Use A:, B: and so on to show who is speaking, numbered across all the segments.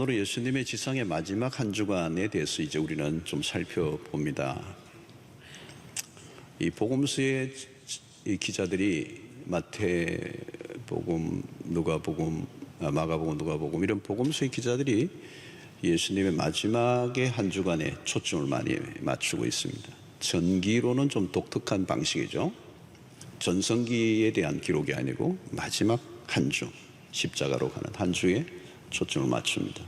A: 오늘은 예수님의 지상의 마지막 한 주간에 대해서 이제 우리는 좀 살펴봅니다. 이 복음서의 이 기자들이 마태복음, 누가복음, 마가복음, 누가복음 이런 복음서의 기자들이 예수님의 마지막의 한 주간에 초점을 많이 맞추고 있습니다. 전기로는 좀 독특한 방식이죠. 전성기에 대한 기록이 아니고 마지막 한 주, 십자가로 가는 한 주에 초점을 맞춥니다.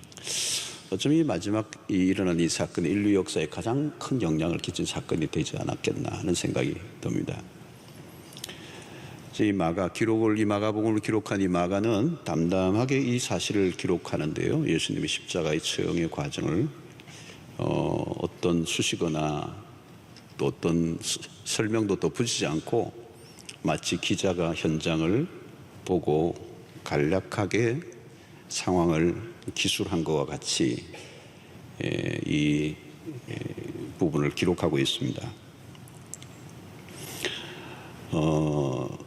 A: 어쩌면 이 마지막 일어난 이 사건이 인류 역사에 가장 큰 영향을 끼친 사건이 되지 않았겠나 하는 생각이 듭니다. 이 마가복음을 기록한 이 마가는 담담하게 이 사실을 기록하는데요. 예수님의 십자가의 처형의 과정을 어떤 수식어나 또 어떤 설명도 더 붙이지 않고 마치 기자가 현장을 보고 간략하게 상황을 기술한 것과 같이 이 부분을 기록하고 있습니다.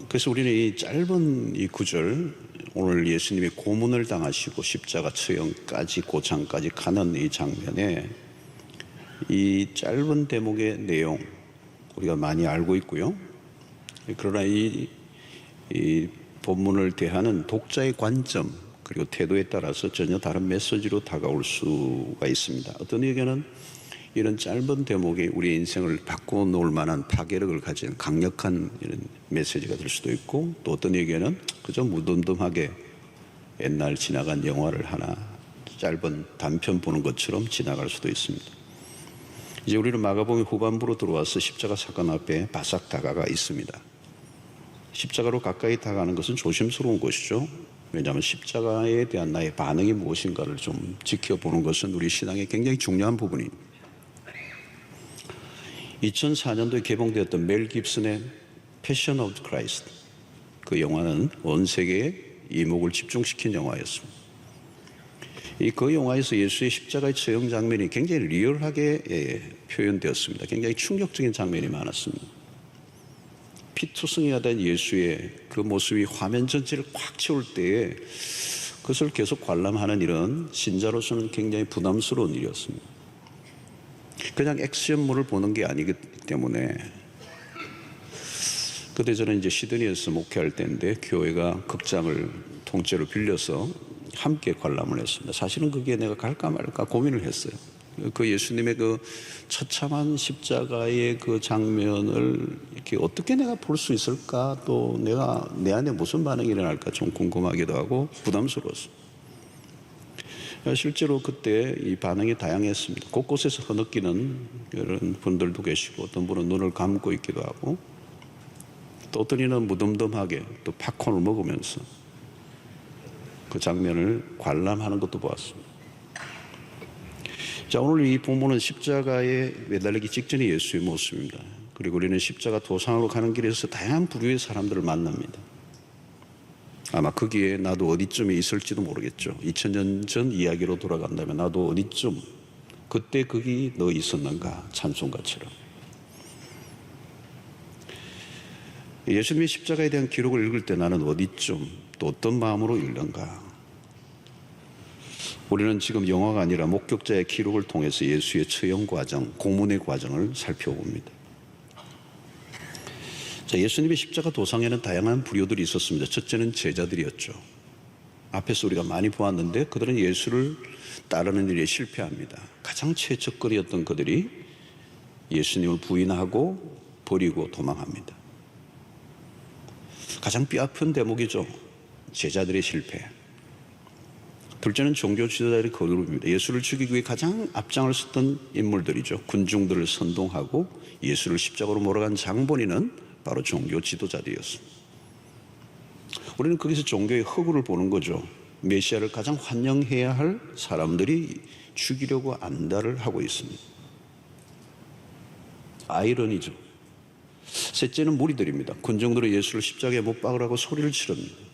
A: 그래서 우리는 이 짧은 이 구절, 오늘 예수님이 고문을 당하시고 십자가 처형까지 고창까지 가는 이 장면에 이 짧은 대목의 내용 우리가 많이 알고 있고요. 그러나 이 본문을 대하는 독자의 관점 그리고 태도에 따라서 전혀 다른 메시지로 다가올 수가 있습니다. 어떤 의견은 이런 짧은 대목이 우리의 인생을 바꾸어 놓을 만한 파괴력을 가진 강력한 이런 메시지가 될 수도 있고, 또 어떤 의견은 그저 무덤덤하게 옛날 지나간 영화를 하나 짧은 단편 보는 것처럼 지나갈 수도 있습니다. 이제 우리는 마가복음 후반부로 들어와서 십자가 사건 앞에 바싹 다가가 있습니다. 십자가로 가까이 다가가는 것은 조심스러운 것이죠. 왜냐하면 십자가에 대한 나의 반응이 무엇인가를 좀 지켜보는 것은 우리 신앙의 굉장히 중요한 부분입니다. 2004년도에 개봉되었던 멜 깁슨의 패션 오브 크라이스트, 그 영화는 온 세계의 이목을 집중시킨 영화였습니다. 그 영화에서 예수의 십자가의 처형 장면이 굉장히 리얼하게 표현되었습니다. 굉장히 충격적인 장면이 많았습니다. 피투성이가 된 예수의 그 모습이 화면 전체를 꽉 채울 때에 그것을 계속 관람하는 일은 신자로서는 굉장히 부담스러운 일이었습니다. 그냥 액션물을 보는 게 아니기 때문에, 그때 저는 이제 시드니에서 목회할 때인데 교회가 극장을 통째로 빌려서 함께 관람을 했습니다. 사실은 그게 내가 갈까 말까 고민을 했어요. 그 예수님의 그 처참한 십자가의 그 장면을 이렇게 어떻게 내가 볼 수 있을까, 또 내가 내 안에 무슨 반응이 일어날까 좀 궁금하기도 하고 부담스러웠어요. 실제로 그때 이 반응이 다양했습니다. 곳곳에서 흐느끼는 이런 분들도 계시고, 어떤 분은 눈을 감고 있기도 하고, 또 어떤 이는 무덤덤하게 또 팝콘을 먹으면서 그 장면을 관람하는 것도 보았습니다. 자, 오늘 이 본문은 십자가에 매달리기 직전의 예수의 모습입니다. 그리고 우리는 십자가 도상으로 가는 길에서 다양한 부류의 사람들을 만납니다. 아마 거기에 나도 어디쯤에 있을지도 모르겠죠. 2000년 전 이야기로 돌아간다면 나도 어디쯤, 그때 거기 너 있었는가, 찬송가처럼. 예수님의 십자가에 대한 기록을 읽을 때 나는 어디쯤, 또 어떤 마음으로 읽는가. 우리는 지금 영화가 아니라 목격자의 기록을 통해서 예수의 처형 과정, 고문의 과정을 살펴봅니다. 자, 예수님의 십자가 도상에는 다양한 부류들이 있었습니다. 첫째는 제자들이었죠. 앞에서 우리가 많이 보았는데 그들은 예수를 따르는 일에 실패합니다. 가장 최적거리였던 그들이 예수님을 부인하고 버리고 도망합니다. 가장 뼈아픈 대목이죠. 제자들의 실패. 둘째는 종교 지도자들의 거룩입니다. 예수를 죽이기 위해 가장 앞장을 섰던 인물들이죠. 군중들을 선동하고 예수를 십자가로 몰아간 장본인은 바로 종교 지도자들이었습니다. 우리는 거기서 종교의 허구를 보는 거죠. 메시아를 가장 환영해야 할 사람들이 죽이려고 안달을 하고 있습니다. 아이러니죠. 셋째는 무리들입니다. 군중들은 예수를 십자가에 못 박으라고 소리를 치릅니다.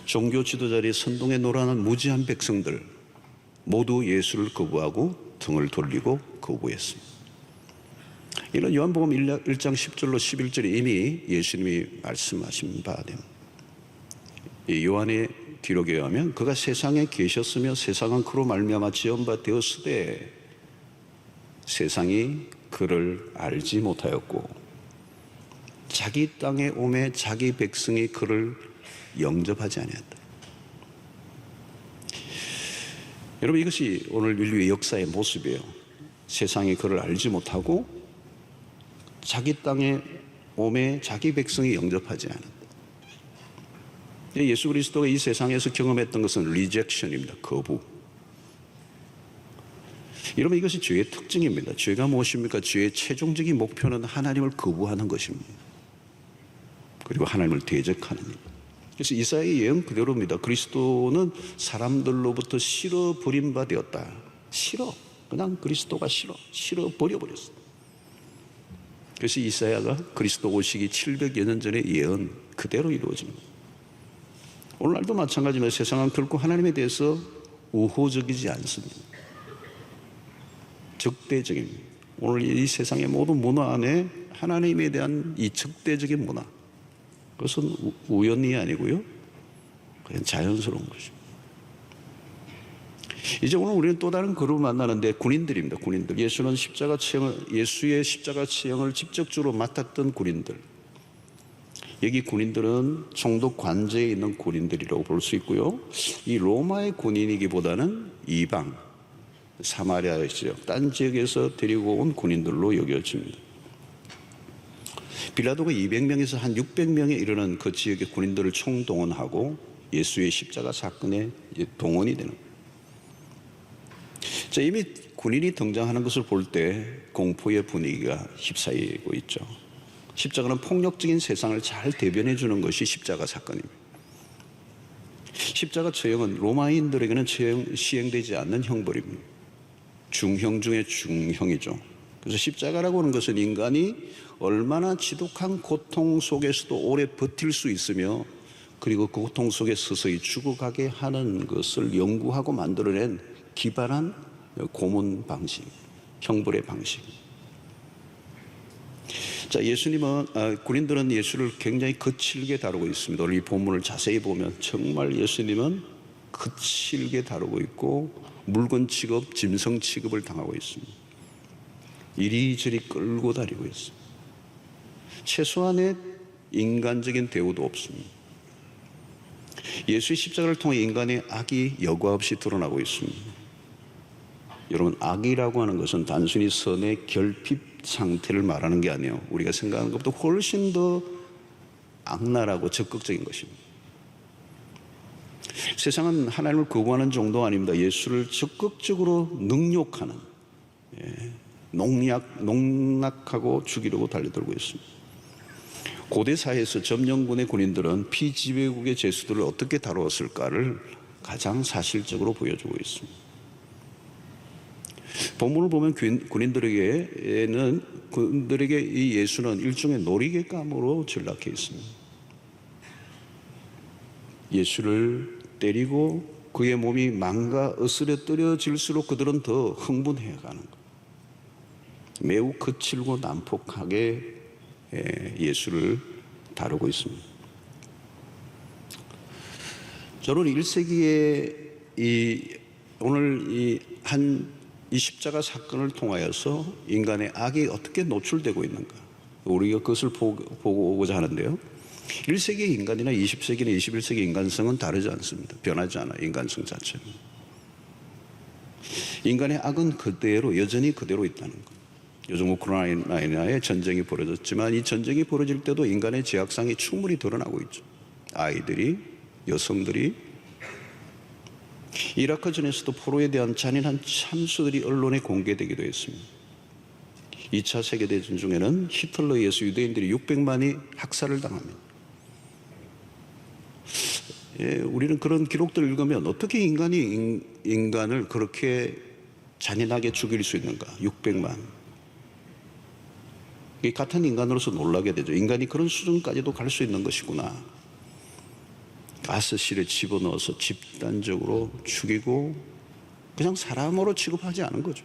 A: 종교 지도자들의 선동에 놀아난 무지한 백성들 모두 예수를 거부하고 등을 돌리고 거부했습니다. 이런 요한복음 1장 10절로 11절에 이미 예수님이 말씀하신 바 됩니다. 이 요한의 기록에 의하면 그가 세상에 계셨으며 세상은 그로 말미암아 지은 바 되었으되 세상이 그를 알지 못하였고 자기 땅에 오매 자기 백성이 그를 영접하지 아니했다. 여러분, 이것이 오늘 인류의 역사의 모습이에요. 세상이 그를 알지 못하고 자기 땅에 오매 자기 백성이 영접하지 않았다. 예수 그리스도가 이 세상에서 경험했던 것은 리젝션입니다. 거부. 여러분, 이것이 죄의 특징입니다. 죄가 무엇입니까? 죄의 최종적인 목표는 하나님을 거부하는 것입니다. 그리고 하나님을 대적하는 일. 그래서 이사야의 예언 그대로입니다. 그리스도는 사람들로부터 싫어 버림받았다. 싫어. 그냥 그리스도가 싫어 버려버렸어. 그래서 이사야가 그리스도 오시기 700여 년 전의 예언 그대로 이루어집니다. 오늘날도 마찬가지입니다. 세상은 결코 하나님에 대해서 우호적이지 않습니다. 적대적입니다. 오늘 이 세상의 모든 문화 안에 하나님에 대한 이 적대적인 문화, 그것은 우연이 아니고요, 그냥 자연스러운 것입니다. 이제 오늘 우리는 또 다른 그룹을 만나는데 군인들입니다. 군인들. 예수의 십자가 처형을 직접적으로 맡았던 군인들. 여기 군인들은 총독 관제에 있는 군인들이라고 볼 수 있고요. 이 로마의 군인이기보다는 이방, 사마리아 지역, 딴 지역에서 데리고 온 군인들로 여겨집니다. 빌라도가 200명에서 한 600명에 이르는 그 지역의 군인들을 총동원하고 예수의 십자가 사건에 동원이 되는 거예요. 자, 이미 군인이 등장하는 것을 볼 때 공포의 분위기가 휩싸이고 있죠. 십자가는 폭력적인 세상을 잘 대변해 주는 것이 십자가 사건입니다. 십자가 처형은 로마인들에게는 시행되지 않는 형벌입니다. 중형 중에 중형이죠. 그래서 십자가라고 하는 것은 인간이 얼마나 지독한 고통 속에서도 오래 버틸 수 있으며 그리고 그 고통 속에 서서히 죽어가게 하는 것을 연구하고 만들어낸 기발한 고문 방식, 형벌의 방식. 자, 군인들은 예수를 굉장히 거칠게 다루고 있습니다. 오늘 이 본문을 자세히 보면 정말 예수님은 거칠게 다루고 있고 물건 취급, 짐승 취급을 당하고 있습니다. 이리저리 끌고 다니고 있습니다. 최소한의 인간적인 대우도 없습니다. 예수의 십자가를 통해 인간의 악이 여과 없이 드러나고 있습니다. 여러분, 악이라고 하는 것은 단순히 선의 결핍 상태를 말하는 게 아니에요. 우리가 생각하는 것보다 훨씬 더 악랄하고 적극적인 것입니다. 세상은 하나님을 거부하는 정도가 아닙니다. 예수를 적극적으로 능욕하는, 농락하고 죽이려고 달려들고 있습니다. 고대 사회에서 점령군의 군인들은 피지배국의 죄수들을 어떻게 다루었을까를 가장 사실적으로 보여주고 있습니다. 본문을 보면 군인들에게 이 예수는 일종의 놀이개감으로 전락해 있습니다. 예수를 때리고 그의 몸이 망가 으스러뜨려질수록 그들은 더 흥분해 가는 것. 매우 거칠고 난폭하게 예수를 다루고 있습니다. 저는 1세기에 오늘 이 십자가 사건을 통하여서 인간의 악이 어떻게 노출되고 있는가, 우리가 그것을 보고자 하는데요. 1세기 인간이나 20세기나 21세기 인간성은 다르지 않습니다. 변하지 않아요. 인간성 자체는. 인간의 악은 그대로 여전히 그대로 있다는 것. 요즘 우크라이나에 전쟁이 벌어졌지만 이 전쟁이 벌어질 때도 인간의 죄악상이 충분히 드러나고 있죠. 아이들이, 여성들이, 이라크전에서도 포로에 대한 잔인한 참수들이 언론에 공개되기도 했습니다. 2차 세계대전 중에는 히틀러에 의해서 유대인들이 600만이 학살을 당합니다. 우리는 그런 기록들을 읽으면 어떻게 인간이 인간을 그렇게 잔인하게 죽일 수 있는가? 600만. 같은 인간으로서 놀라게 되죠. 인간이 그런 수준까지도 갈 수 있는 것이구나. 가스실에 집어넣어서 집단적으로 죽이고 그냥 사람으로 취급하지 않은 거죠.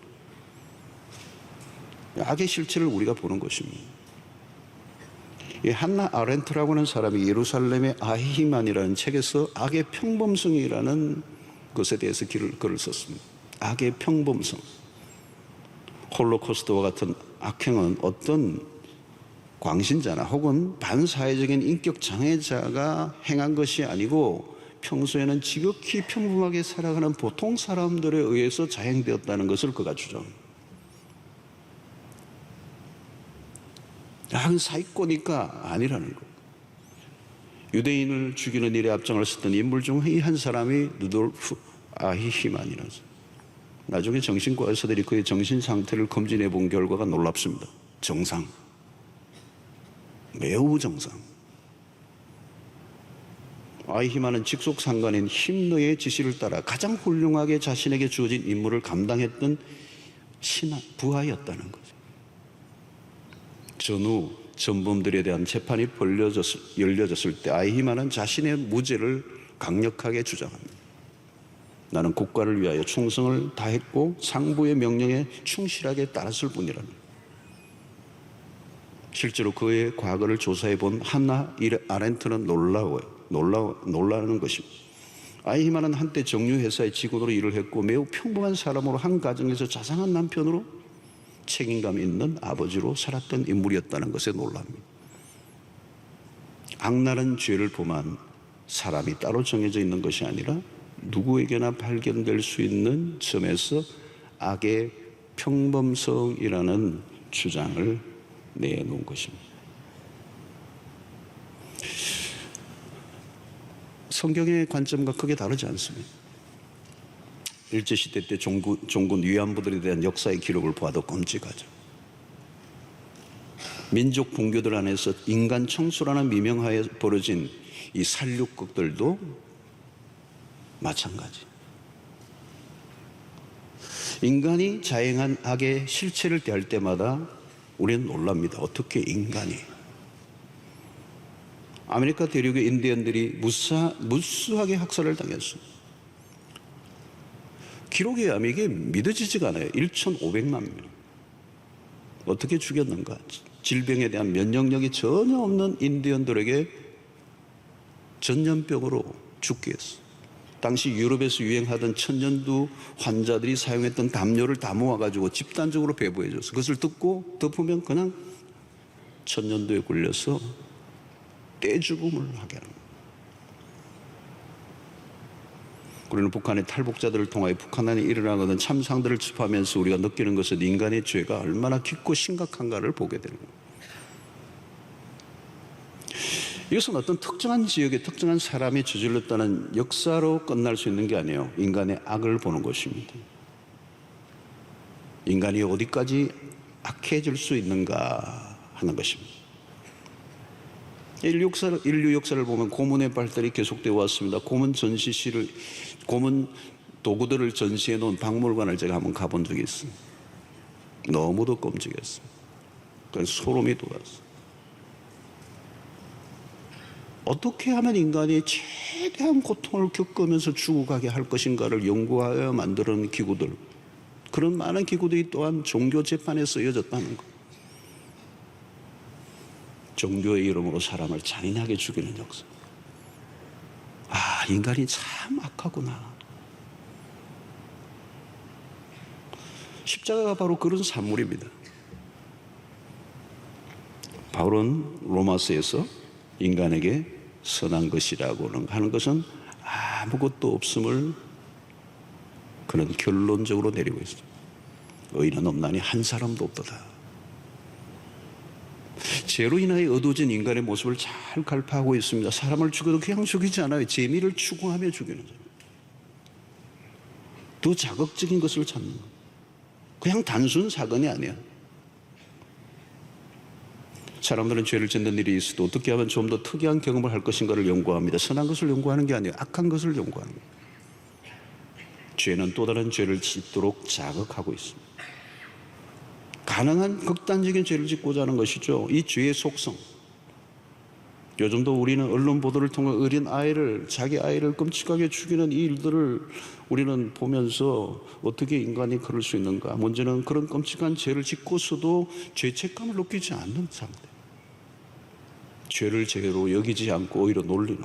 A: 악의 실체를 우리가 보는 것입니다. 이 한나 아렌트라고 하는 사람이 예루살렘의 아히만이라는 책에서 악의 평범성이라는 것에 대해서 글을 썼습니다. 악의 평범성. 홀로코스트와 같은 악행은 어떤 광신자나 혹은 반사회적인 인격 장애자가 행한 것이 아니고 평소에는 지극히 평범하게 살아가는 보통 사람들에 의해서 자행되었다는 것을 그가 주장합니다. 사기꾼이니까 아니라는 거. 유대인을 죽이는 일에 앞장을 섰던 인물 중 한 사람이 루돌프 아히히만이라서 나중에 정신과 의사들이 그의 정신 상태를 검진해 본 결과가 놀랍습니다. 정상, 매우 정상. 아히히만은 직속 상관인 힘너의 지시를 따라 가장 훌륭하게 자신에게 주어진 임무를 감당했던 부하였다는 거죠. 전후 전범들에 대한 재판이 열려졌을 때 아히히만은 자신의 무죄를 강력하게 주장합니다. 나는 국가를 위하여 충성을 다했고 상부의 명령에 충실하게 따랐을 뿐이라는. 실제로 그의 과거를 조사해 본 한나 아렌트는 놀라는 것입니다. 아히히만은 한때 정유회사의 직원으로 일을 했고 매우 평범한 사람으로 한 가정에서 자상한 남편으로 책임감 있는 아버지로 살았던 인물이었다는 것에 놀랍니다. 악랄한 죄를 범한 사람이 따로 정해져 있는 것이 아니라 누구에게나 발견될 수 있는 점에서 악의 평범성이라는 주장을 내놓은 것입니다. 성경의 관점과 크게 다르지 않습니다. 일제시대 때 종군 위안부들에 대한 역사의 기록을 보아도 끔찍하죠. 민족 분교들 안에서 인간 청소라는 미명하에 벌어진 이 살육극들도 마찬가지. 인간이 자행한 악의 실체를 대할 때마다 우리는 놀랍니다. 어떻게 인간이. 아메리카 대륙의 인디언들이 무수하게 학살을 당했습니다. 기록에 의하면 이게 믿어지지가 않아요. 1,500만 명. 어떻게 죽였는가? 질병에 대한 면역력이 전혀 없는 인디언들에게 전염병으로 죽게 했어. 당시 유럽에서 유행하던 천년두 환자들이 사용했던 담요를 다 모아가지고 집단적으로 배부해줬어. 그것을 덮으면 그냥 천년두에 걸려서 떼죽음을 하게 하는 거예요. 우리는 북한의 탈북자들을 통하여 북한 안에 일어나는 참상들을 접하면서 우리가 느끼는 것은 인간의 죄가 얼마나 깊고 심각한가를 보게 되는 거예요. 이것은 어떤 특정한 지역의 특정한 사람이 저질렀다는 역사로 끝날 수 있는 게 아니에요. 인간의 악을 보는 것입니다. 인간이 어디까지 악해질 수 있는가 하는 것입니다. 인류 역사를 보면 고문의 발달이 계속되어 왔습니다. 고문 도구들을 전시해 놓은 박물관을 제가 한번 가본 적이 있어요. 너무도 끔찍했어요. 그래서 소름이 돋았어요. 어떻게 하면 인간이 최대한 고통을 겪으면서 죽어가게 할 것인가를 연구하여 만드는 기구들, 그런 많은 기구들이 또한 종교 재판에 쓰여졌다는 것. 종교의 이름으로 사람을 잔인하게 죽이는 역사. 인간이 참 악하구나. 십자가가 바로 그런 산물입니다. 바울은 로마서에서 인간에게 선한 것이라고 하는 것은 아무것도 없음을 그는 결론적으로 내리고 있습니다. 의인은 없나니 한 사람도 없도다. 죄로 인하여 어두워진 인간의 모습을 잘 갈파하고 있습니다. 사람을 죽여도 그냥 죽이지 않아요. 재미를 추구하며 죽이는 거예요. 더 자극적인 것을 찾는 거예요. 그냥 단순 사건이 아니야. 사람들은 죄를 짓는 일이 있어도 어떻게 하면 좀 더 특이한 경험을 할 것인가를 연구합니다. 선한 것을 연구하는 게 아니에요. 악한 것을 연구하는 거예요. 죄는 또 다른 죄를 짓도록 자극하고 있습니다. 가능한 극단적인 죄를 짓고자 하는 것이죠. 이 죄의 속성. 요즘도 우리는 언론 보도를 통해 어린 아이를, 자기 아이를 끔찍하게 죽이는 이 일들을 우리는 보면서 어떻게 인간이 그럴 수 있는가. 문제는 그런 끔찍한 죄를 짓고서도 죄책감을 느끼지 않는 상태. 죄를 죄로 여기지 않고 오히려 놀리는.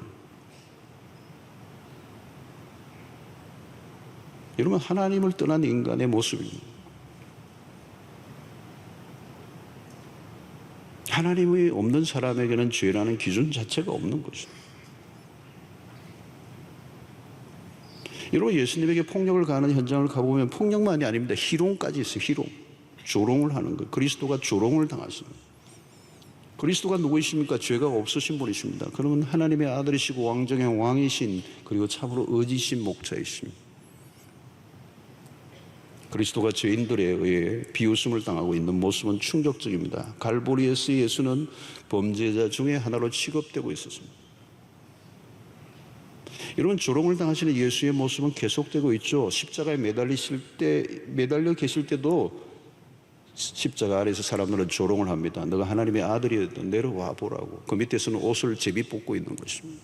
A: 여러분, 하나님을 떠난 인간의 모습입니다. 하나님이 없는 사람에게는 죄라는 기준 자체가 없는 것입니다. 여러분, 예수님에게 폭력을 가하는 현장을 가보면 폭력만이 아닙니다. 희롱까지 있어요. 희롱. 조롱을 하는 거예요. 그리스도가 조롱을 당했습니다. 그리스도가 누구이십니까? 죄가 없으신 분이십니다. 그러면 하나님의 아들이시고 왕정의 왕이신, 그리고 참으로 의지신 목자이십니다. 그리스도가 죄인들에 의해 비웃음을 당하고 있는 모습은 충격적입니다. 갈보리에서 예수는 범죄자 중에 하나로 취급되고 있었습니다. 여러분, 조롱을 당하시는 예수의 모습은 계속되고 있죠. 십자가에 매달려 계실 때도 십자가 아래에서 사람들은 조롱을 합니다. 너가 하나님의 아들이었던 내려와 보라고. 그 밑에서는 옷을 제비 뽑고 있는 것입니다.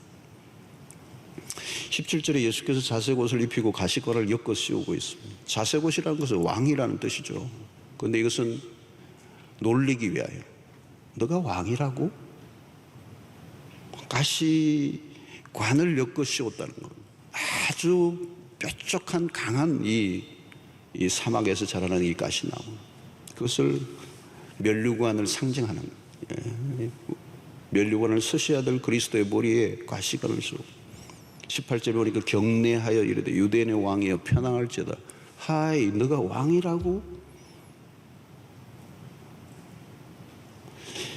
A: 17절에 예수께서 자색 옷을 입히고 가시관을 엮어 씌우고 있습니다. 자색 옷이라는 것은 왕이라는 뜻이죠. 그런데 이것은 놀리기 위하여. 너가 왕이라고? 가시관을 엮어 씌웠다는 것. 아주 뾰족한 강한 이 사막에서 자라는 이 가시나무. 그것을 면류관을 상징하는 거예요. 면류관을 쓰셔야 될 그리스도의 머리에 가시관을 씌우고 18절에 보니까 경례하여 이르되 유대인의 왕이여 편항할지어다. 하이, 너가 왕이라고?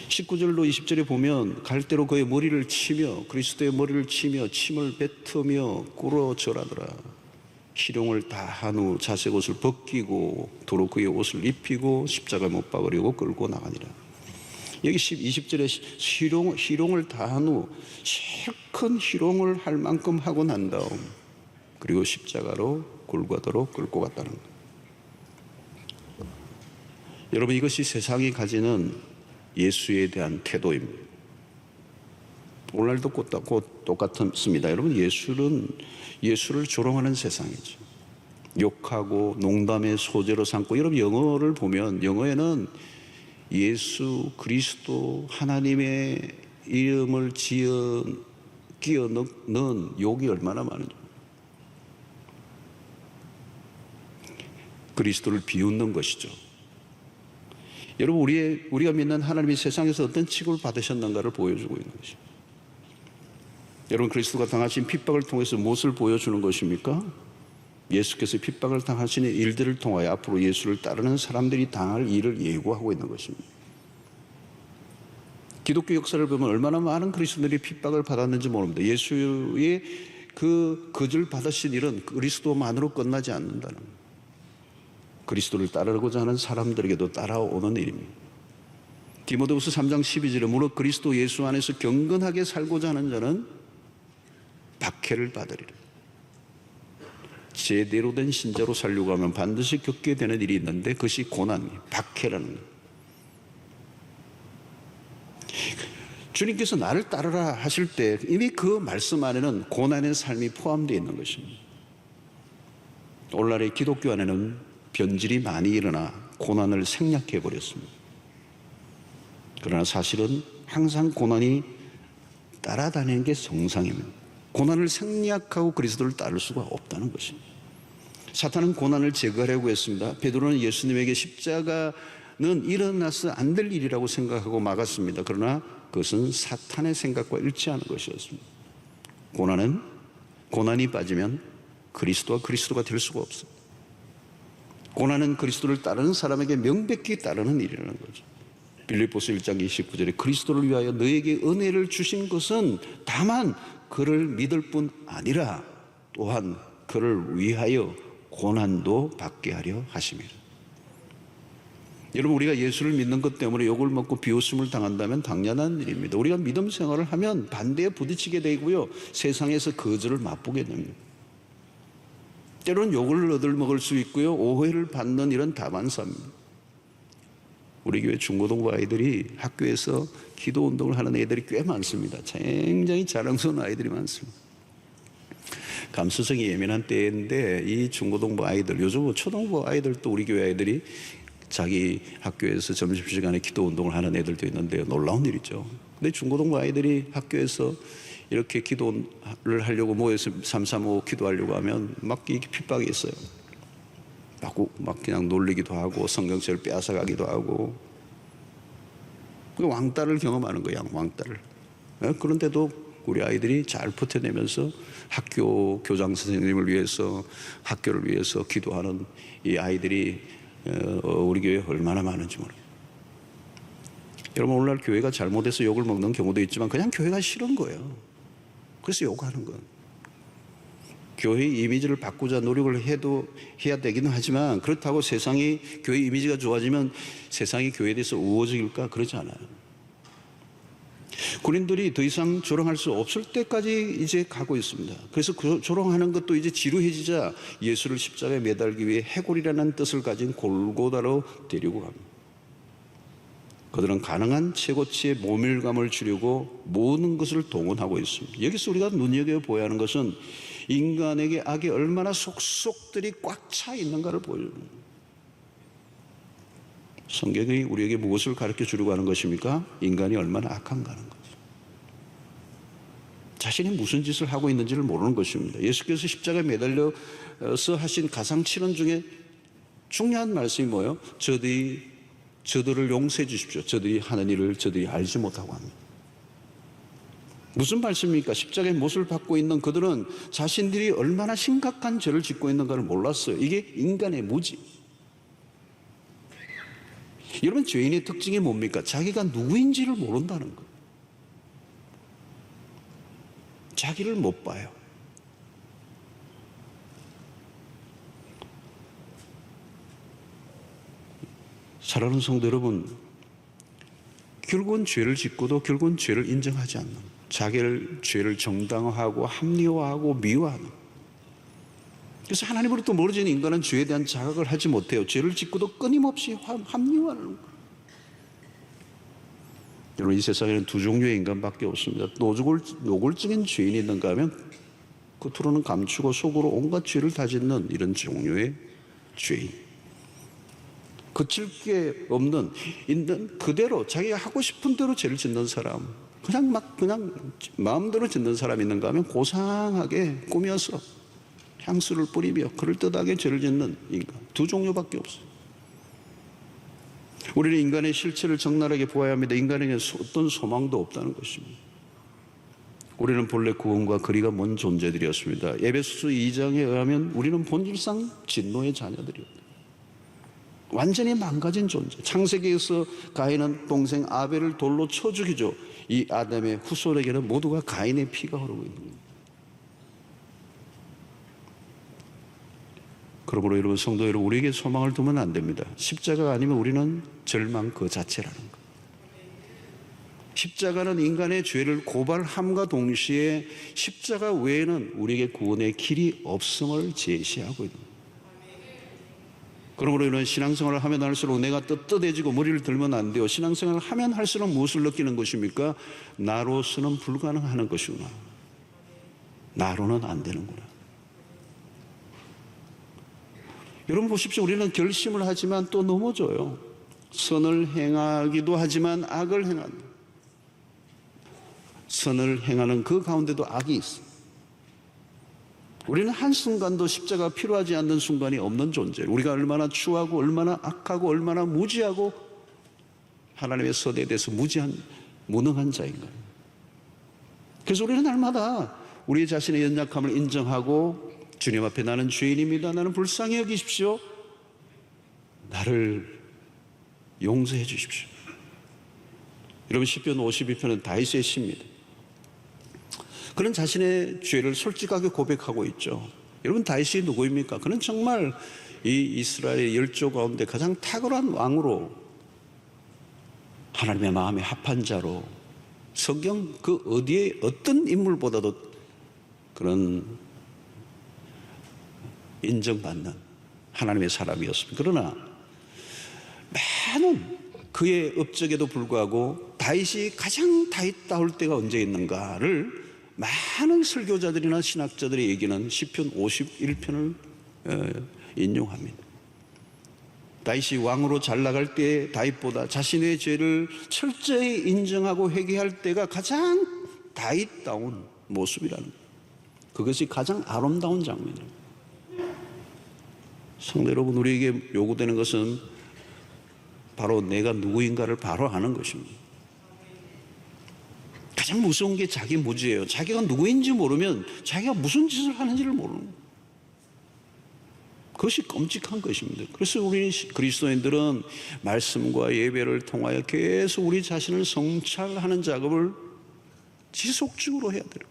A: 19절로 20절에 보면 갈대로 그의 머리를 치며 그리스도의 머리를 치며 침을 뱉으며 꿇어 절하더라. 희롱을 다 한 후 자색 옷을 벗기고 도로 그의 옷을 입히고 십자가에 못 박으려고 끌고 나가니라. 여기 20절에 희롱을 다 한 후 제일 큰 희롱을 할 만큼 하고 난 다음 그리고 십자가로 골고다로 끌고 갔다는 거예요. 여러분, 이것이 세상이 가지는 예수에 대한 태도입니다. 오늘날도 똑같습니다. 여러분, 예수를 조롱하는 세상이죠. 욕하고 농담의 소재로 삼고. 여러분, 영어를 보면 영어에는 예수 그리스도 하나님의 이름을 끼어 넣은 욕이 얼마나 많은지. 그리스도를 비웃는 것이죠. 여러분, 우리가 믿는 하나님이 세상에서 어떤 취급을 받으셨는가를 보여주고 있는 것입니다. 여러분, 그리스도가 당하신 핍박을 통해서 무엇을 보여주는 것입니까? 예수께서 핍박을 당하시는 일들을 통하여 앞으로 예수를 따르는 사람들이 당할 일을 예고하고 있는 것입니다. 기독교 역사를 보면 얼마나 많은 그리스도인들이 핍박을 받았는지 모릅니다. 예수의 그 거절 받으신 일은 그리스도만으로 끝나지 않는다는 거예요. 그리스도를 따르고자 하는 사람들에게도 따라오는 일입니다. 디모데후서 3장 12절에 무릇 그리스도 예수 안에서 경건하게 살고자 하는 자는 박해를 받으리라. 제대로 된 신자로 살려고 하면 반드시 겪게 되는 일이 있는데 그것이 고난이에요. 박해라는 거예요. 주님께서 나를 따르라 하실 때 이미 그 말씀 안에는 고난의 삶이 포함되어 있는 것입니다. 오늘날의 기독교 안에는 변질이 많이 일어나 고난을 생략해 버렸습니다. 그러나 사실은 항상 고난이 따라다니는 게 정상입니다. 고난을 생략하고 그리스도를 따를 수가 없다는 것입니다. 사탄은 고난을 제거하려고 했습니다. 베드로는 예수님에게 십자가는 일어나서 안 될 일이라고 생각하고 막았습니다. 그러나 그것은 사탄의 생각과 일치하는 것이었습니다. 고난이 빠지면 그리스도가 될 수가 없습니다. 고난은 그리스도를 따르는 사람에게 명백히 따르는 일이라는 거죠. 빌립보서 1장 29절에 그리스도를 위하여 너에게 은혜를 주신 것은 다만 그를 믿을 뿐 아니라 또한 그를 위하여 고난도 받게 하려 하심이라. 여러분, 우리가 예수를 믿는 것 때문에 욕을 먹고 비웃음을 당한다면 당연한 일입니다. 우리가 믿음 생활을 하면 반대에 부딪히게 되고요, 세상에서 거절을 맛보게 됩니다. 때로는 욕을 얻어먹을 수 있고요, 오해를 받는 이런 다반사입니다. 우리 교회 중고등부 아이들이 학교에서 기도 운동을 하는 애들이 꽤 많습니다. 굉장히 자랑스러운 아이들이 많습니다. 감수성이 예민한 때인데 이 중고등부 아이들, 요즘 초등부 아이들도 우리 교회 아이들이 자기 학교에서 점심시간에 기도 운동을 하는 애들도 있는데요, 놀라운 일이죠. 내 중고등부 아이들이 학교에서 이렇게 기도를 하려고 모여서 335 기도하려고 하면 막 이게 핍박이 있어요. 막 그냥 놀리기도 하고 성경책을 빼앗아가기도 하고 그 왕따를 경험하는 거야. 왕따를. 그런데도 우리 아이들이 잘 버텨내면서 학교 교장 선생님을 위해서 학교를 위해서 기도하는 이 아이들이 우리 교회에 얼마나 많은지 모르겠어요. 여러분, 오늘날 교회가 잘못해서 욕을 먹는 경우도 있지만 그냥 교회가 싫은 거예요. 그래서 욕하는 건. 교회 이미지를 바꾸자 노력을 해야 되기는 하지만 그렇다고 세상이 교회 이미지가 좋아지면 세상이 교회에 대해서 우호적일까? 그러지 않아요. 군인들이 더 이상 조롱할 수 없을 때까지 이제 가고 있습니다. 그래서 그 조롱하는 것도 이제 지루해지자 예수를 십자가에 매달기 위해 해골이라는 뜻을 가진 골고다로 데리고 갑니다. 그들은 가능한 최고치의 모멸감을 주려고 모든 것을 동원하고 있습니다. 여기서 우리가 눈여겨보아야 하는 것은 인간에게 악이 얼마나 속속들이 꽉 차 있는가를 보여줍니다. 성경이 우리에게 무엇을 가르쳐 주려고 하는 것입니까? 인간이 얼마나 악한가 하는 거죠. 자신이 무슨 짓을 하고 있는지를 모르는 것입니다. 예수께서 십자가에 매달려서 하신 가상칠언 중에 중요한 말씀이 뭐예요? 저들을 용서해 주십시오. 저들이 하는 일을 저들이 알지 못하고 합니다. 무슨 말씀입니까? 십자가의 못을 받고 있는 그들은 자신들이 얼마나 심각한 죄를 짓고 있는가를 몰랐어요. 이게 인간의 무지. 여러분, 죄인의 특징이 뭡니까? 자기가 누구인지를 모른다는 거예요. 자기를 못 봐요. 사랑하는 성도 여러분, 결국은 죄를 짓고도 결국은 죄를 인정하지 않는, 자기를 죄를 정당화하고 합리화하고 미화하는. 그래서 하나님으로부터 멀어진 인간은 죄에 대한 자각을 하지 못해요. 죄를 짓고도 끊임없이 합리화하는 거예요. 여러분, 이 세상에는 두 종류의 인간밖에 없습니다. 노골적인 죄인이 있는가 하면 겉으로는 감추고 속으로 온갖 죄를 다 짓는 이런 종류의 죄인. 그칠 게 없는, 있는 그대로 자기가 하고 싶은 대로 죄를 짓는 사람, 그냥 마음대로 짓는 사람이 있는가 하면 고상하게 꾸며서 향수를 뿌리며 그럴듯하게 죄를 짓는 인간. 두 종류밖에 없어요. 우리는 인간의 실체를 적나라하게 보아야 합니다. 인간에게 어떤 소망도 없다는 것입니다. 우리는 본래 구원과 거리가 먼 존재들이었습니다. 에베소서 2장에 의하면 우리는 본질상 진노의 자녀들이었다. 완전히 망가진 존재. 창세기에서 가인은 동생 아벨을 돌로 쳐 죽이죠. 이 아담의 후손에게는 모두가 가인의 피가 흐르고 있는 겁니다. 그러므로 여러분, 성도 여러분, 우리에게 소망을 두면 안 됩니다. 십자가가 아니면 우리는 절망 그 자체라는 것. 십자가는 인간의 죄를 고발함과 동시에 십자가 외에는 우리에게 구원의 길이 없음을 제시하고 있는 겁니다. 그러므로 이런 신앙생활을 하면 할수록 내가 떳떳해지고 머리를 들면 안 돼요. 신앙생활을 하면 할수록 무엇을 느끼는 것입니까? 나로서는 불가능한 것이구나. 나로는 안 되는구나. 여러분 보십시오. 우리는 결심을 하지만 또 넘어져요. 선을 행하기도 하지만 악을 행한다. 선을 행하는 그 가운데도 악이 있어. 우리는 한순간도 십자가가 필요하지 않는 순간이 없는 존재예요. 우리가 얼마나 추하고 얼마나 악하고 얼마나 무지하고 하나님의 선에 대해서 무능한 자인가요? 그래서 우리는 날마다 우리 자신의 연약함을 인정하고 주님 앞에 나는 죄인입니다. 나는 불쌍히 여기십시오. 나를 용서해 주십시오. 여러분, 시편 52편은 다윗의 시입니다. 그는 자신의 죄를 솔직하게 고백하고 있죠. 여러분, 다윗이 누구입니까? 그는 정말 이 이스라엘의 열조 가운데 가장 탁월한 왕으로, 하나님의 마음에 합한 자로, 성경 그 어디에 어떤 인물보다도 그런 인정받는 하나님의 사람이었습니다. 그러나 많은 그의 업적에도 불구하고 다윗이 가장 다윗다울 때가 언제 있는가를 많은 설교자들이나 신학자들이 얘기는 시편 51편을 인용합니다. 다윗이 왕으로 잘 나갈 때 다윗보다 자신의 죄를 철저히 인정하고 회개할 때가 가장 다윗다운 모습이라는 거예요. 그것이 가장 아름다운 장면이에요. 성도 여러분, 우리에게 요구되는 것은 바로 내가 누구인가를 바로 아는 것입니다. 가장 무서운 게 자기 무지예요. 자기가 누구인지 모르면 자기가 무슨 짓을 하는지를 모르는 거예요. 그것이 끔찍한 것입니다. 그래서 우리 그리스도인들은 말씀과 예배를 통하여 계속 우리 자신을 성찰하는 작업을 지속적으로 해야 돼요.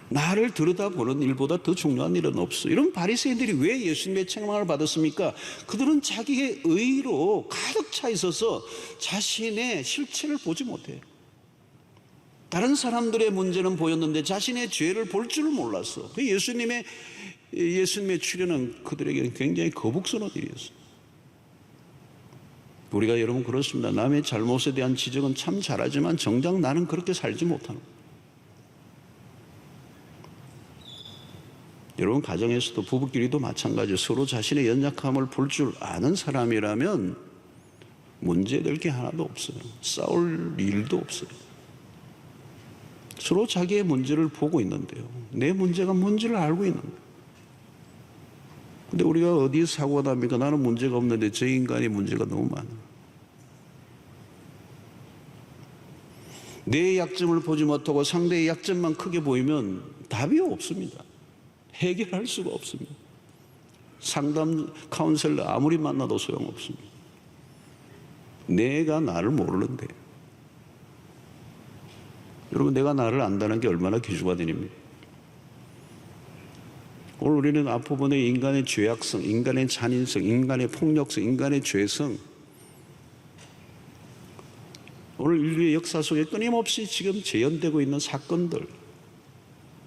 A: 나를 들여다보는 일보다 더 중요한 일은 없어. 이런 바리새인들이 왜 예수님의 책망을 받았습니까? 그들은 자기의 의로 가득 차 있어서 자신의 실체를 보지 못해요. 다른 사람들의 문제는 보였는데 자신의 죄를 볼 줄을 몰랐어. 예수님의 출현은 그들에게는 굉장히 거북스러운 일이었어요. 우리가 여러분 그렇습니다. 남의 잘못에 대한 지적은 참 잘하지만 정작 나는 그렇게 살지 못하는 거예요. 여러분 가정에서도 부부끼리도 마찬가지예요. 서로 자신의 연약함을 볼 줄 아는 사람이라면 문제될 게 하나도 없어요. 싸울 일도 없어요. 서로 자기의 문제를 보고 있는데요. 내 문제가 뭔지를 알고 있는 거예요. 근데 우리가 어디에 사고가 납니까? 나는 문제가 없는데 저 인간이 문제가 너무 많아. 내 약점을 보지 못하고 상대의 약점만 크게 보이면 답이 없습니다. 해결할 수가 없습니다. 상담 카운셀러 아무리 만나도 소용없습니다. 내가 나를 모르는데. 여러분, 내가 나를 안다는 게 얼마나 기주가된입니까? 오늘 우리는 앞부분에 인간의 죄악성, 인간의 잔인성, 인간의 폭력성, 인간의 죄성, 오늘 인류의 역사 속에 끊임없이 지금 재현되고 있는 사건들,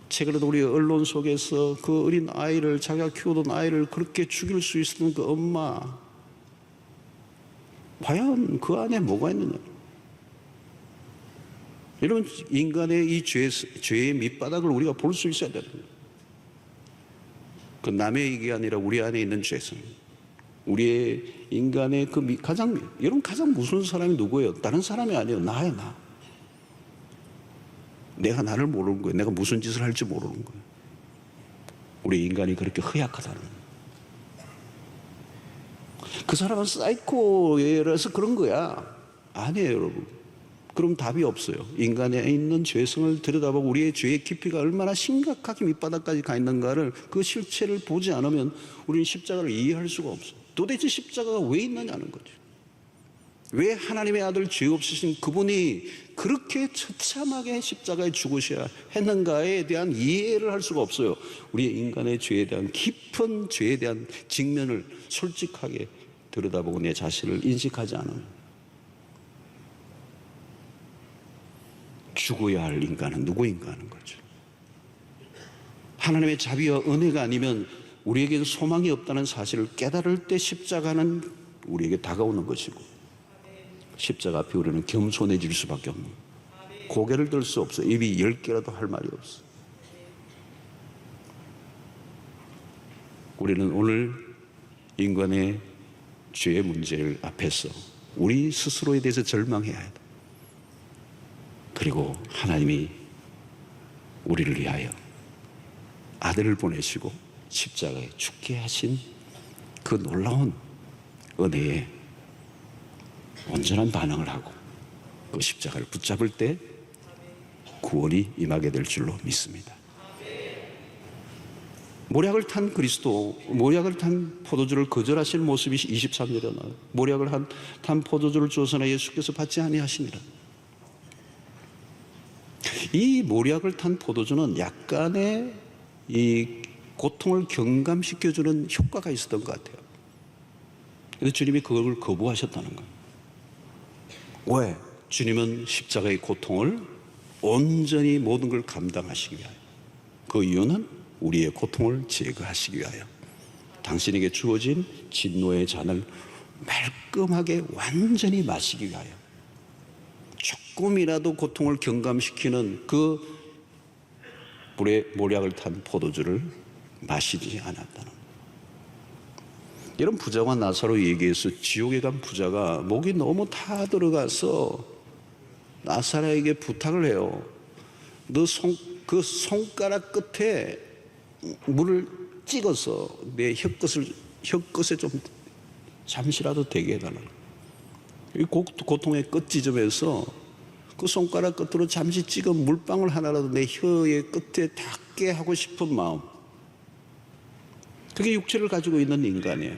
A: 최근에도 우리 언론 속에서 그 어린 아이를, 자기가 키우던 아이를 그렇게 죽일 수 있었던 그 엄마, 과연 그 안에 뭐가 있느냐? 여러분, 인간의 이 죄의 밑바닥을 우리가 볼 수 있어야 되는 거예요. 그 남의 얘기가 아니라 우리 안에 있는 죄성, 우리의 인간의 그 여러분 가장 무서운 사람이 누구예요? 다른 사람이 아니에요. 나예요, 나. 내가 나를 모르는 거예요. 내가 무슨 짓을 할지 모르는 거예요. 우리 인간이 그렇게 허약하다는 거예요. 그 사람은 사이코라서 그런 거야. 아니에요, 여러분. 그럼 답이 없어요. 인간에 있는 죄성을 들여다보고 우리의 죄의 깊이가 얼마나 심각하게 밑바닥까지 가 있는가를, 그 실체를 보지 않으면 우리는 십자가를 이해할 수가 없어요. 도대체 십자가가 왜 있느냐는 거죠. 왜 하나님의 아들 죄 없으신 그분이 그렇게 처참하게 십자가에 죽으셔야 했는가에 대한 이해를 할 수가 없어요. 우리의 인간의 죄에 대한 깊은 죄에 대한 직면을 솔직하게 들여다보고 내 자신을 인식하지 않으면 죽어야 할 인간은 누구인가 하는 거죠. 하나님의 자비와 은혜가 아니면 우리에게는 소망이 없다는 사실을 깨달을 때 십자가는 우리에게 다가오는 것이고, 십자가 앞에 우리는 겸손해질 수밖에 없는, 고개를 들 수 없어. 입이 10개라도 할 말이 없어. 우리는 오늘 인간의 죄의 문제를 앞에서 우리 스스로에 대해서 절망해야 해. 그리고 하나님이 우리를 위하여 아들을 보내시고 십자가에 죽게 하신 그 놀라운 은혜에 온전한 반응을 하고 그 십자가를 붙잡을 때 구원이 임하게 될 줄로 믿습니다. 모략을 탄 그리스도, 모략을 탄 포도주를 거절하실 모습이 23절에 나와요. 모략을 탄 포도주를 주어서나 예수께서 받지 아니하시니라. 이 모략을 탄 포도주는 약간의 이 고통을 경감시켜주는 효과가 있었던 것 같아요. 그런데 주님이 그걸 거부하셨다는 거예요. 왜? 주님은 십자가의 고통을 온전히 모든 걸 감당하시기 위하여, 그 이유는 우리의 고통을 제거하시기 위하여, 당신에게 주어진 진노의 잔을 말끔하게 완전히 마시기 위하여, 조금이라도 고통을 경감시키는 그 불의 모략을 탄 포도주를 마시지 않았다는, 이런 부자와 나사로 얘기해서 지옥에 간 부자가 목이 너무 타 들어가서 나사로에게 부탁을 해요. 너 그 손가락 끝에 물을 찍어서 내 혀끝에 좀 잠시라도 되게 해달라. 이 고통의 끝 지점에서 그 손가락 끝으로 잠시 찍은 물방울 하나라도 내 혀의 끝에 닿게 하고 싶은 마음, 그게 육체를 가지고 있는 인간이에요.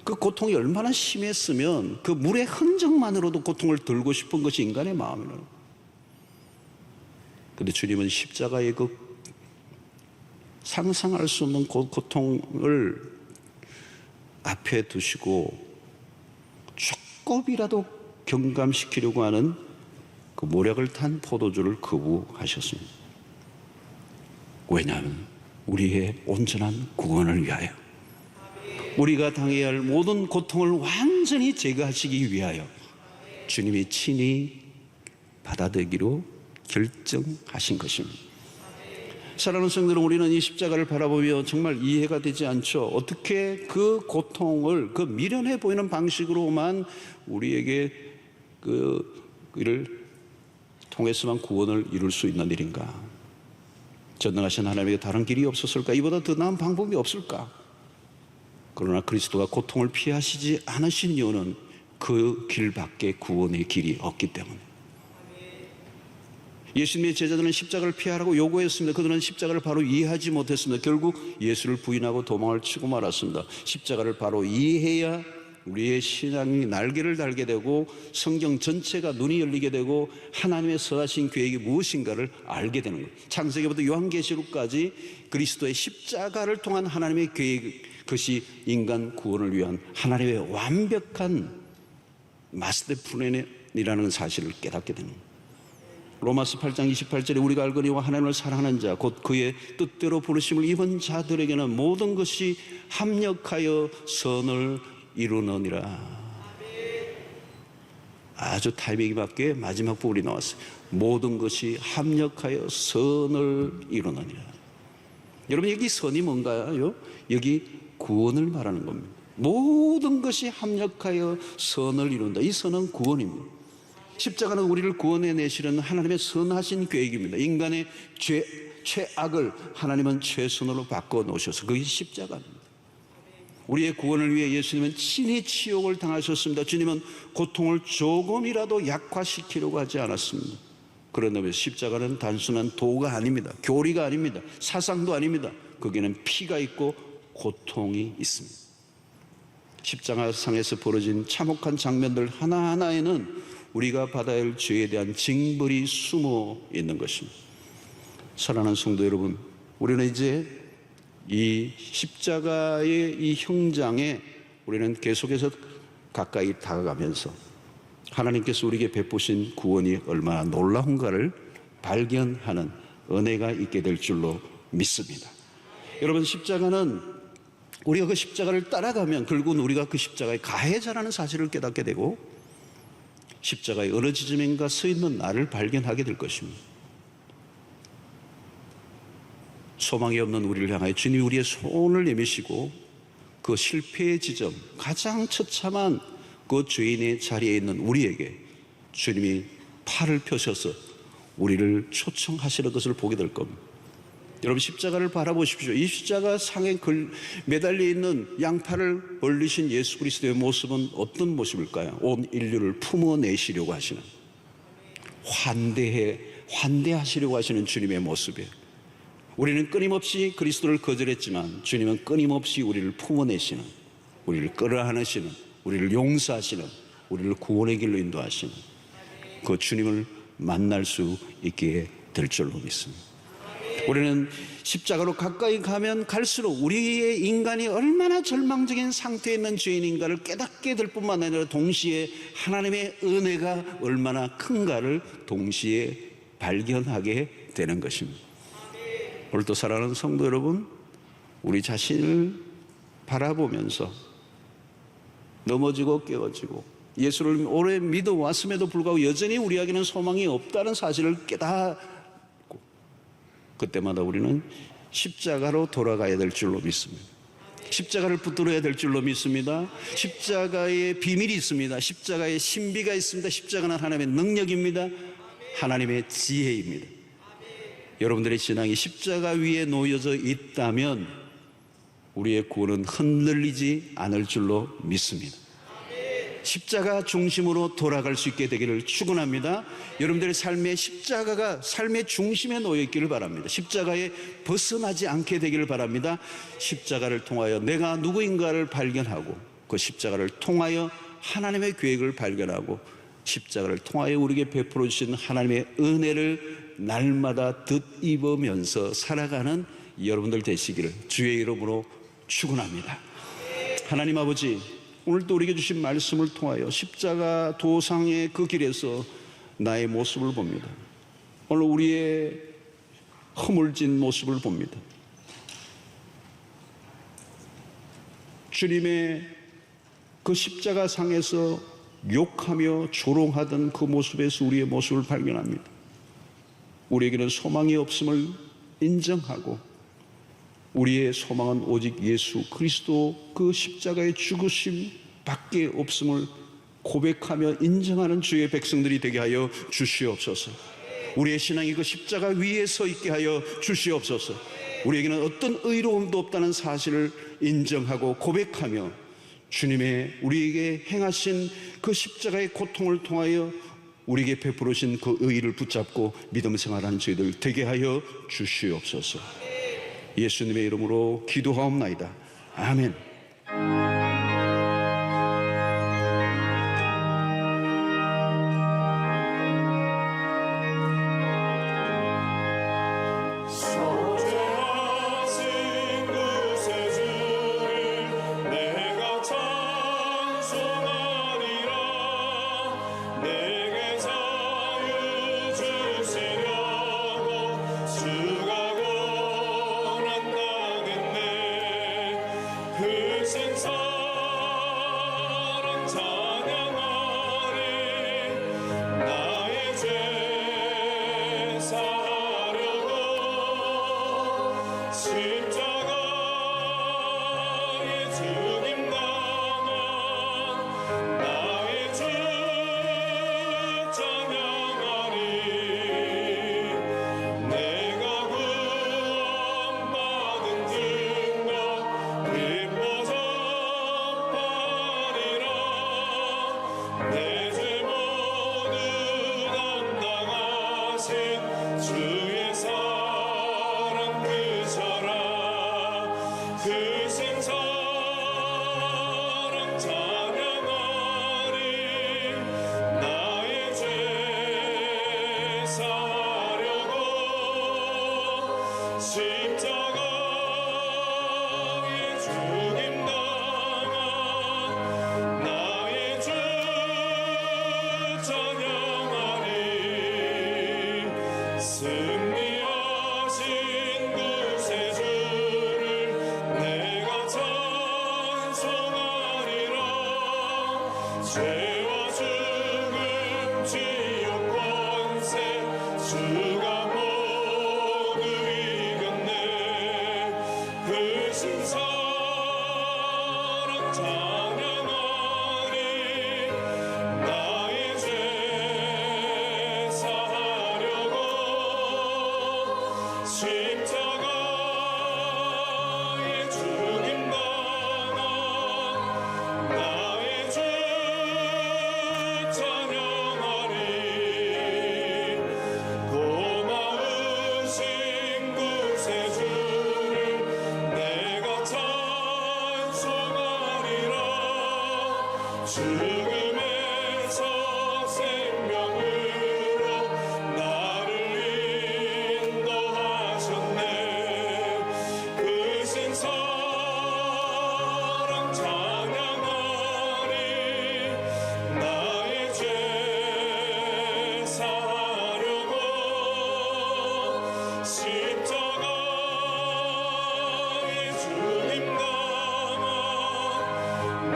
A: 그 고통이 얼마나 심했으면 그 물의 흔적만으로도 고통을 들고 싶은 것이 인간의 마음이에요. 그런데 주님은 십자가의 그 상상할 수 없는 고통을 앞에 두시고 조금이라도 경감시키려고 하는 그 모략을 탄 포도주를 거부하셨습니다. 왜냐하면 우리의 온전한 구원을 위하여, 우리가 당해야 할 모든 고통을 완전히 제거하시기 위하여 주님이 친히 받아들이기로 결정하신 것입니다. 사랑하는 성도들, 우리는 이 십자가를 바라보며 정말 이해가 되지 않죠. 어떻게 그 고통을 그 미련해 보이는 방식으로만 우리에게 이를 통해서만 구원을 이룰 수 있는 일인가? 전능하신 하나님에게 다른 길이 없었을까? 이보다 더 나은 방법이 없을까? 그러나 그리스도가 고통을 피하시지 않으신 이유는 그 길밖에 구원의 길이 없기 때문에. 예수님의 제자들은 십자가를 피하라고 요구했습니다. 그들은 십자가를 바로 이해하지 못했습니다. 결국 예수를 부인하고 도망을 치고 말았습니다. 십자가를 바로 이해해야 우리의 신앙이 날개를 달게 되고 성경 전체가 눈이 열리게 되고 하나님의 선하신 계획이 무엇인가를 알게 되는 거예요. 창세기부터 요한계시록까지 그리스도의 십자가를 통한 하나님의 계획, 그것이 인간 구원을 위한 하나님의 완벽한 마스터 플랜이라는 사실을 깨닫게 되는 거예요. 로마서 8장 28절에 우리가 알거니와 하나님을 사랑하는 자 곧 그의 뜻대로 부르심을 입은 자들에게는 모든 것이 합력하여 선을 이루느니라. 아주 타이밍이 맞게 마지막 부분이 나왔어요. 모든 것이 합력하여 선을 이루느니라. 여러분, 여기 선이 뭔가요? 여기 구원을 말하는 겁니다. 모든 것이 합력하여 선을 이룬다. 이 선은 구원입니다. 십자가는 우리를 구원해 내시려는 하나님의 선하신 계획입니다. 인간의 죄악을 하나님은 최선으로 바꿔 놓으셔서 그게 십자가입니다. 우리의 구원을 위해 예수님은 친히 치욕을 당하셨습니다. 주님은 고통을 조금이라도 약화시키려고 하지 않았습니다. 그런다면 십자가는 단순한 도가 아닙니다. 교리가 아닙니다. 사상도 아닙니다. 거기에는 피가 있고 고통이 있습니다. 십자가상에서 벌어진 참혹한 장면들 하나하나에는 우리가 받아야 할 죄에 대한 징벌이 숨어 있는 것입니다. 사랑하는 성도 여러분, 우리는 이제 이 십자가의 이 형장에 우리는 계속해서 가까이 다가가면서 하나님께서 우리에게 베푸신 구원이 얼마나 놀라운가를 발견하는 은혜가 있게 될 줄로 믿습니다. 여러분, 십자가는 우리가 그 십자가를 따라가면 결국은 우리가 그 십자가의 가해자라는 사실을 깨닫게 되고 십자가의 어느 지점인가 서 있는 나를 발견하게 될 것입니다. 소망이 없는 우리를 향하여 주님이 우리의 손을 내미시고 그 실패의 지점, 가장 처참한 그 죄인의 자리에 있는 우리에게 주님이 팔을 펴셔서 우리를 초청하시는 것을 보게 될 겁니다. 여러분, 십자가를 바라보십시오. 이 십자가 상에 매달려 있는 양팔을 벌리신 예수 그리스도의 모습은 어떤 모습일까요? 온 인류를 품어내시려고 하시는, 환대하시려고 하시는 주님의 모습이에요. 우리는 끊임없이 그리스도를 거절했지만 주님은 끊임없이 우리를 품어내시는, 우리를 끌어안으시는, 우리를 용서하시는, 우리를 구원의 길로 인도하시는 그 주님을 만날 수 있게 될 줄로 믿습니다. 우리는 십자가로 가까이 가면 갈수록 우리의 인간이 얼마나 절망적인 상태에 있는 죄인인가를 깨닫게 될 뿐만 아니라 동시에 하나님의 은혜가 얼마나 큰가를 동시에 발견하게 되는 것입니다. 오늘도 사랑하는 성도 여러분, 우리 자신을 바라보면서 넘어지고 깨어지고 예수를 오래 믿어왔음에도 불구하고 여전히 우리에게는 소망이 없다는 사실을 깨닫고 그때마다 우리는 십자가로 돌아가야 될 줄로 믿습니다. 십자가를 붙들어야 될 줄로 믿습니다. 십자가의 비밀이 있습니다. 십자가의 신비가 있습니다. 십자가는 하나님의 능력입니다. 하나님의 지혜입니다. 여러분들의 신앙이 십자가 위에 놓여져 있다면 우리의 구원은 흔들리지 않을 줄로 믿습니다. 십자가 중심으로 돌아갈 수 있게 되기를 축원합니다. 여러분들의 삶의 십자가가 삶의 중심에 놓여 있기를 바랍니다. 십자가에 벗어나지 않게 되기를 바랍니다. 십자가를 통하여 내가 누구인가를 발견하고 그 십자가를 통하여 하나님의 계획을 발견하고 십자가를 통하여 우리에게 베풀어 주신 하나님의 은혜를 날마다 덧입으면서 살아가는 여러분들 되시기를 주의 이름으로 축원합니다. 하나님 아버지, 오늘도 우리에게 주신 말씀을 통하여 십자가 도상의 그 길에서 나의 모습을 봅니다. 오늘 우리의 허물진 모습을 봅니다. 주님의 그 십자가 상에서 욕하며 조롱하던 그 모습에서 우리의 모습을 발견합니다. 우리에게는 소망이 없음을 인정하고 우리의 소망은 오직 예수 그리스도 그 십자가의 죽으심 밖에 없음을 고백하며 인정하는 주의 백성들이 되게 하여 주시옵소서. 우리의 신앙이 그 십자가 위에 서 있게 하여 주시옵소서. 우리에게는 어떤 의로움도 없다는 사실을 인정하고 고백하며 주님의 우리에게 행하신 그 십자가의 고통을 통하여 우리에게 베풀으신 그 의의를 붙잡고 믿음 생활하는 저희들 되게 하여 주시옵소서. 예수님의 이름으로 기도하옵나이다. 아멘.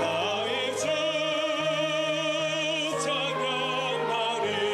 B: 나의 주 찬양하리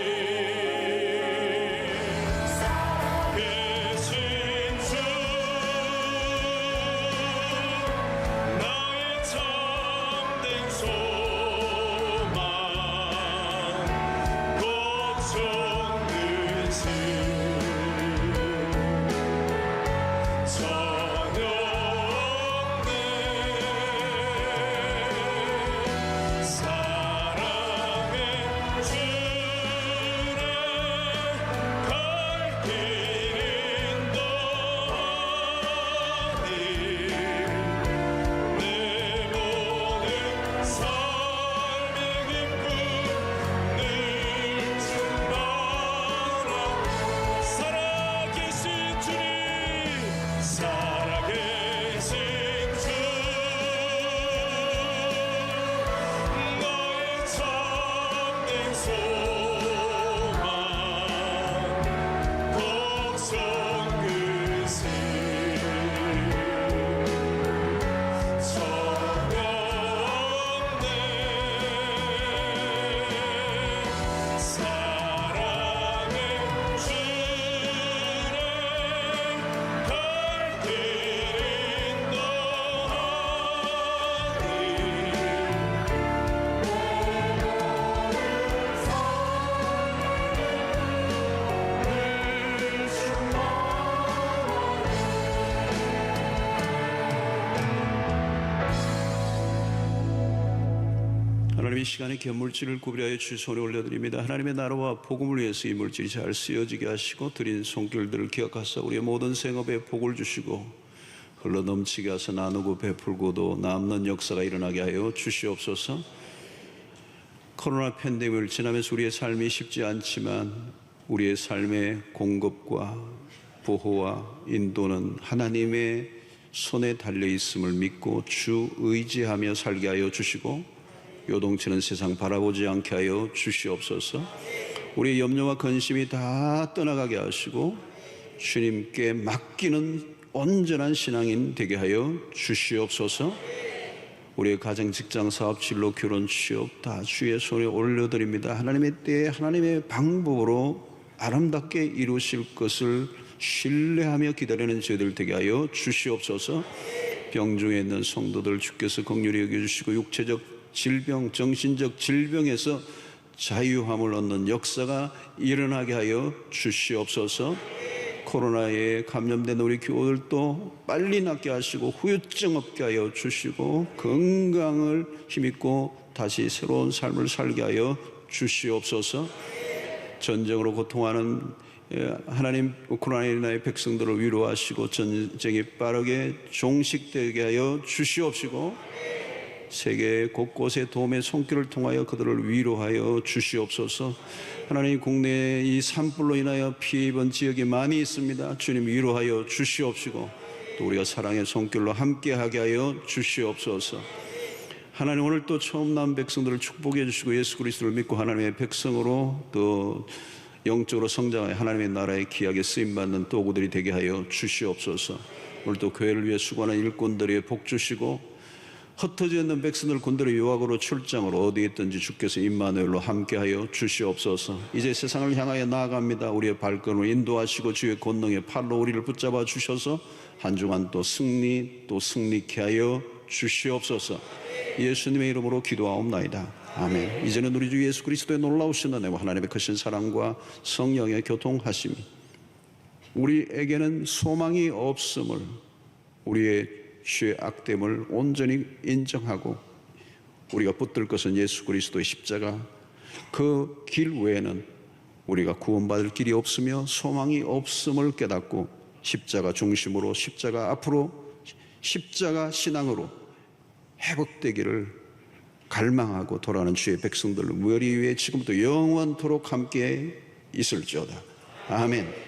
A: 하나님, 이 시간에 견물질을 구별하여 주 손에 올려드립니다. 하나님의 나라와 복음을 위해서 이 물질이 잘 쓰여지게 하시고 드린 손길들을 기억하사 우리의 모든 생업에 복을 주시고 흘러 넘치게 하사 나누고 베풀고도 남는 역사가 일어나게 하여 주시옵소서. 코로나 팬데믹을 지나면서 우리의 삶이 쉽지 않지만 우리의 삶의 공급과 보호와 인도는 하나님의 손에 달려 있음을 믿고 주 의지하며 살게 하여 주시고 요동치는 세상 바라보지 않게 하여 주시옵소서. 우리의 염려와 근심이 다 떠나가게 하시고 주님께 맡기는 온전한 신앙인 되게 하여 주시옵소서. 우리의 가정, 직장, 사업, 진로, 결혼, 취업 다 주의 손에 올려드립니다. 하나님의 때에 하나님의 방법으로 아름답게 이루실 것을 신뢰하며 기다리는 저희들 되게 하여 주시옵소서. 병중에 있는 성도들 주께서 긍휼히 여겨주시고 육체적 질병, 정신적 질병에서 자유함을 얻는 역사가 일어나게 하여 주시옵소서. 코로나에 감염된 우리 교우들도 빨리 낫게 하시고 후유증 없게 하여 주시고 건강을 힘입고 다시 새로운 삶을 살게 하여 주시옵소서. 전쟁으로 고통하는 하나님, 우크라이나의 백성들을 위로하시고 전쟁이 빠르게 종식되게 하여 주시옵시고 세계 곳곳에 도움의 손길을 통하여 그들을 위로하여 주시옵소서. 하나님, 국내에 이 산불로 인하여 피해 입은 지역이 많이 있습니다. 주님, 위로하여 주시옵시고 또 우리가 사랑의 손길로 함께하게 하여 주시옵소서. 하나님, 오늘 또 처음 난 백성들을 축복해 주시고 예수 그리스도를 믿고 하나님의 백성으로 또 영적으로 성장하여 하나님의 나라에 귀하게 쓰임받는 도구들이 되게 하여 주시옵소서. 오늘 또 교회를 위해 수고하는 일꾼들에게 복 주시고 흩어져 있는 백성들 군대의 유학으로 출장으로 어디에 있든지 주께서 임마누엘로 함께하여 주시옵소서. 이제 세상을 향하여 나아갑니다. 우리의 발걸음을 인도하시고 주의 권능의 팔로 우리를 붙잡아 주셔서 한 주간 또 승리케 하여 주시옵소서. 예수님의 이름으로 기도하옵나이다. 아멘. 이제는 우리 주 예수 그리스도의 놀라우신 은혜와 하나님의 크신 사랑과 성령의 교통하심이 우리에게는 소망이 없음을, 우리의 죄의 악됨을 온전히 인정하고 우리가 붙들 것은 예수 그리스도의 십자가, 그 길 외에는 우리가 구원받을 길이 없으며 소망이 없음을 깨닫고 십자가 중심으로, 십자가 앞으로, 십자가 신앙으로 회복되기를 갈망하고 돌아가는 주의 백성들 머리 위에 지금부터 영원토록 함께 있을지어다. 아멘.